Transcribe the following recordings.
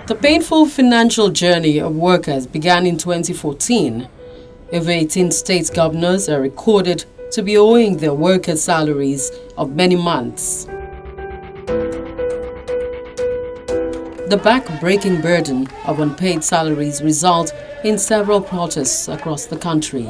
The painful financial journey of workers began in 2014. Over 18 state governors are recorded to be owing their workers' salaries of many months. The back-breaking burden of unpaid salaries result in several protests across the country.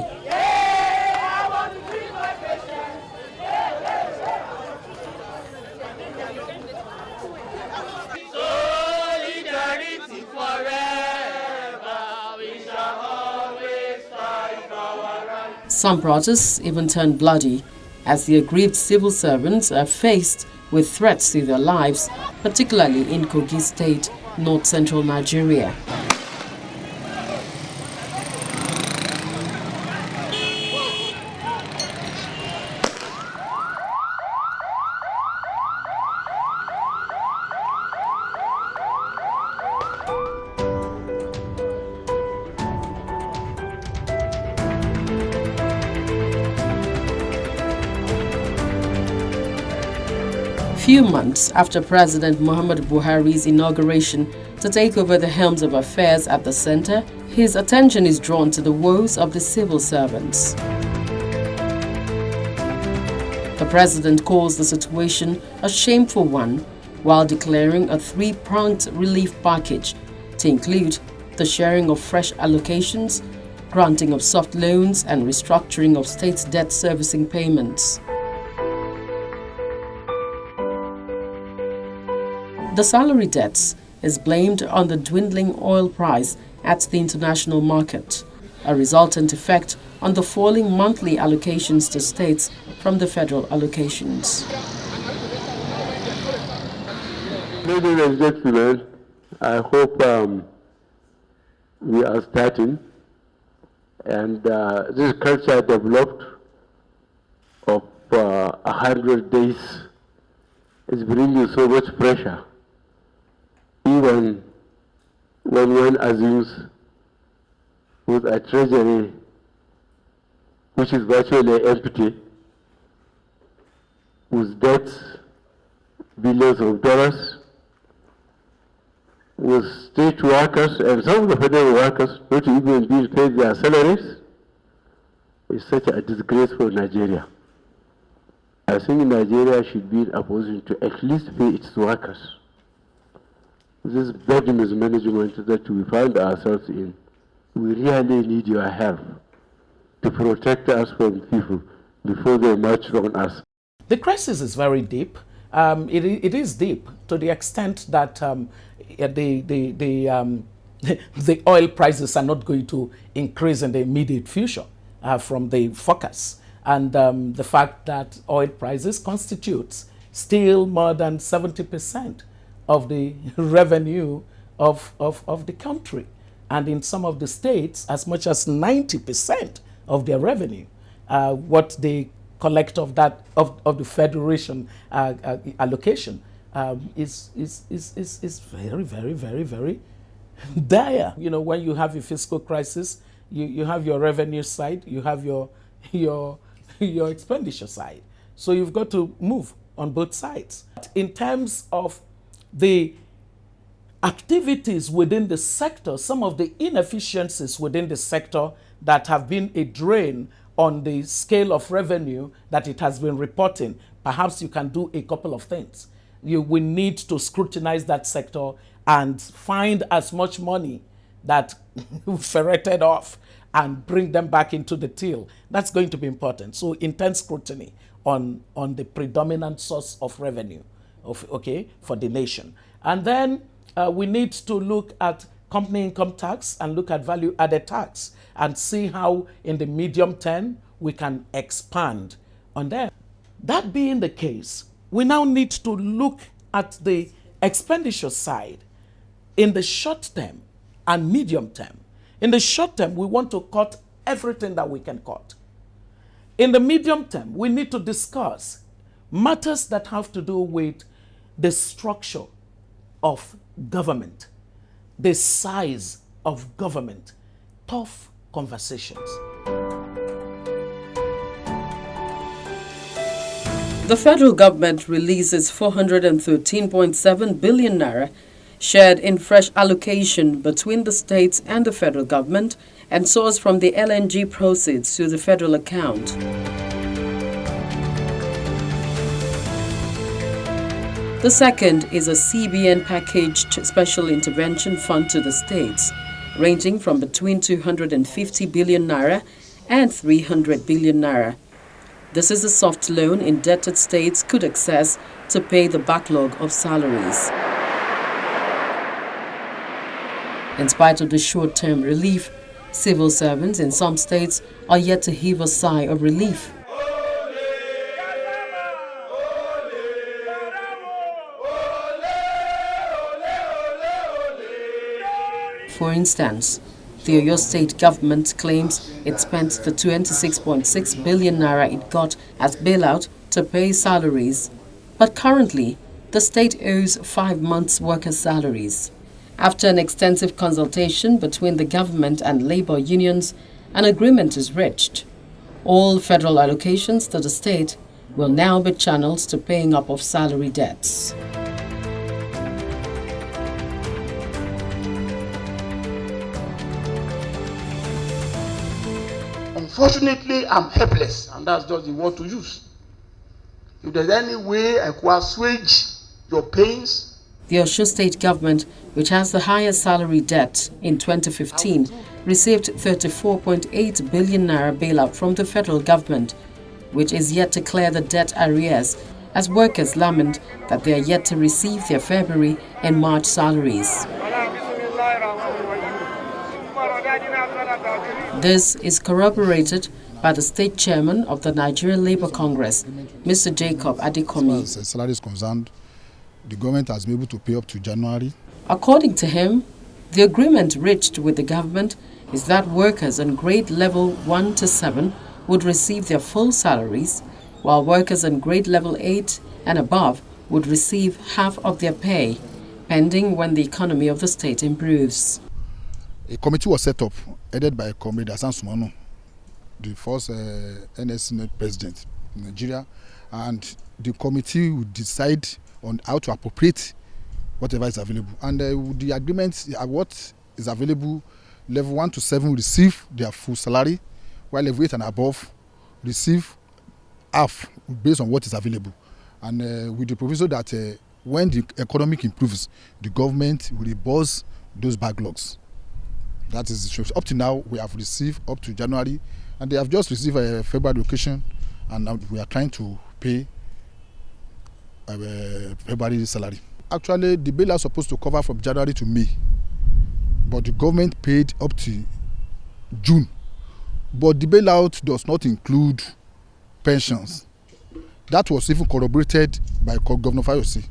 Some protests even turned bloody as the aggrieved civil servants are faced with threats to their lives, particularly in Kogi State, north-central Nigeria. Few months after President Muhammadu Buhari's inauguration to take over the helms of affairs at the center, his attention is drawn to the woes of the civil servants. The president calls the situation a shameful one, while declaring a three-pronged relief package to include the sharing of fresh allocations, granting of soft loans, and restructuring of state debt servicing payments. The salary debts is blamed on the dwindling oil price at the international market, a resultant effect on the falling monthly allocations to states from the federal allocations. Ladies and gentlemen, I hope we are starting, and this culture developed of 100 days is bringing so much pressure. Even when one assumes with a treasury which is virtually empty, with debts, billions of dollars, with state workers and some of the federal workers not even being paid their salaries, is such a disgrace for Nigeria. I think Nigeria should be in a position to at least pay its workers. This bad mismanagement that we find ourselves in, we really need your help to protect us from people before they march on us. The crisis is very deep. It is deep to the extent that the oil prices are not going to increase in the immediate future from the forecast. And the fact that oil prices constitutes still more than 70% of the revenue of the country. And in some of the states, as much as 90% of their revenue, what they collect of that of the federation allocation is very, very, very, very dire. You know, when you have a fiscal crisis, you have your revenue side, you have your expenditure side. So you've got to move on both sides. In terms of the activities within the sector, some of the inefficiencies within the sector that have been a drain on the scale of revenue that it has been reporting, perhaps you can do a couple of things. You will need to scrutinize that sector and find as much money that ferreted off and bring them back into the till. That's going to be important. So intense scrutiny on the predominant source of revenue for the nation. And then we need to look at company income tax and look at value-added tax and see how in the medium term we can expand on them. That being the case, we now need to look at the expenditure side in the short term and medium term. In the short term, we want to cut everything that we can cut. In the medium term, we need to discuss matters that have to do with the structure of government, the size of government, tough conversations. The federal government releases 413.7 billion naira shared in fresh allocation between the states and the federal government and sourced from the LNG proceeds to the federal account. The second is a CBN packaged special intervention fund to the states, ranging from between 250 billion naira and 300 billion naira. This is a soft loan indebted states could access to pay the backlog of salaries. In spite of the short-term relief, civil servants in some states are yet to heave a sigh of relief. For instance, the Oyo state government claims it spent the 26.6 billion naira it got as bailout to pay salaries. But currently, the state owes 5 months' workers' salaries. After an extensive consultation between the government and labor unions, an agreement is reached. All federal allocations to the state will now be channeled to paying up of salary debts. Unfortunately, I'm helpless, and that's just the word to use. If there's any way I could assuage your pains. The Osun state government, which has the highest salary debt in 2015, received 34.8 billion naira bailout from the federal government, which is yet to clear the debt arrears, as workers lament that they are yet to receive their February and March salaries. This is corroborated by the state chairman of the Nigerian Labour Congress, Mr. Jacob Adekomi. As salary is concerned, the government has been able to pay up to January. According to him, the agreement reached with the government is that workers on grade level 1 to 7 would receive their full salaries, while workers on grade level 8 and above would receive half of their pay, pending when the economy of the state improves. A committee was set up, headed by Comrade Hassan Sumano, the first NSC president in Nigeria, and the committee would decide on how to appropriate whatever is available. And the agreement, what is available, level 1 to 7 receive their full salary, while level 8 and above receive half based on what is available. And with the proviso that when the economic improves, the government will reimburse those backlogs. That is the truth. Up to now, we have received up to January, and they have just received a February allocation, and now we are trying to pay February salary. Actually, the bailout is supposed to cover from January to May, but the government paid up to June. But the bailout does not include pensions. That was even corroborated by Governor Fayose.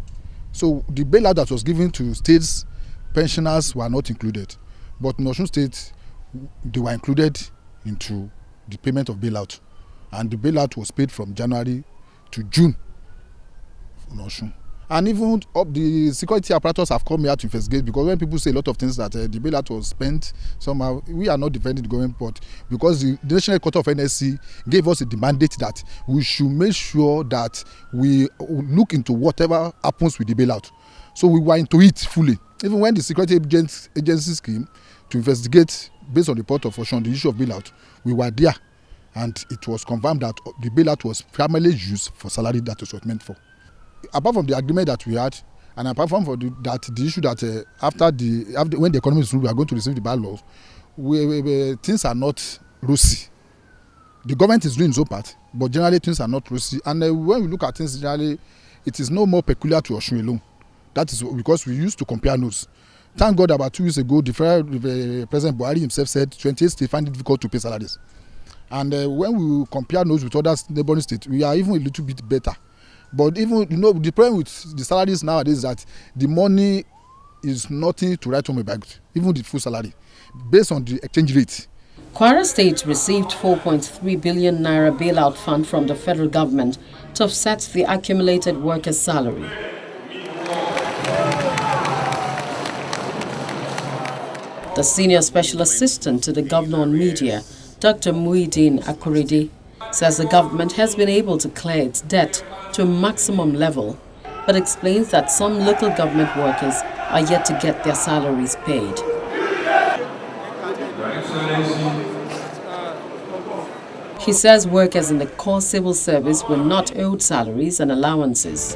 So the bailout that was given to states, pensioners were not included. But in Osun State, they were included into the payment of bailout. And the bailout was paid from January to June in Osun. And even up the security apparatus have come here to investigate, because when people say a lot of things that the bailout was spent somehow, we are not defending the government, but because the National Court of NSC gave us the mandate that we should make sure that we look into whatever happens with the bailout. So we were into it fully. Even when the security agencies came to investigate based on the report of Osun, the issue of bailout, we were there, and it was confirmed that the bailout was primarily used for salary that it was meant for. Apart from the agreement that we had, and apart from the issue that after when the economy is through, we are going to receive the backlogs, things are not rosy. The government is doing its own part, but generally things are not rosy. And when we look at things generally, it is no more peculiar to Osun alone. That is because we used to compare notes. Thank God, about 2 years ago, the President Buhari himself said 28 states find it difficult to pay salaries. And when we compare notes with other neighboring states, we are even a little bit better. But even, the problem with the salaries nowadays is that the money is nothing to write home about, even the full salary, based on the exchange rate. Kwara State received 4.3 billion naira bailout fund from the federal government to offset the accumulated workers' salary. The senior special assistant to the governor on media, Dr. Muhyiddin Akorede, says the government has been able to clear its debt to a maximum level, but explains that some local government workers are yet to get their salaries paid. He says workers in the core civil service were not owed salaries and allowances.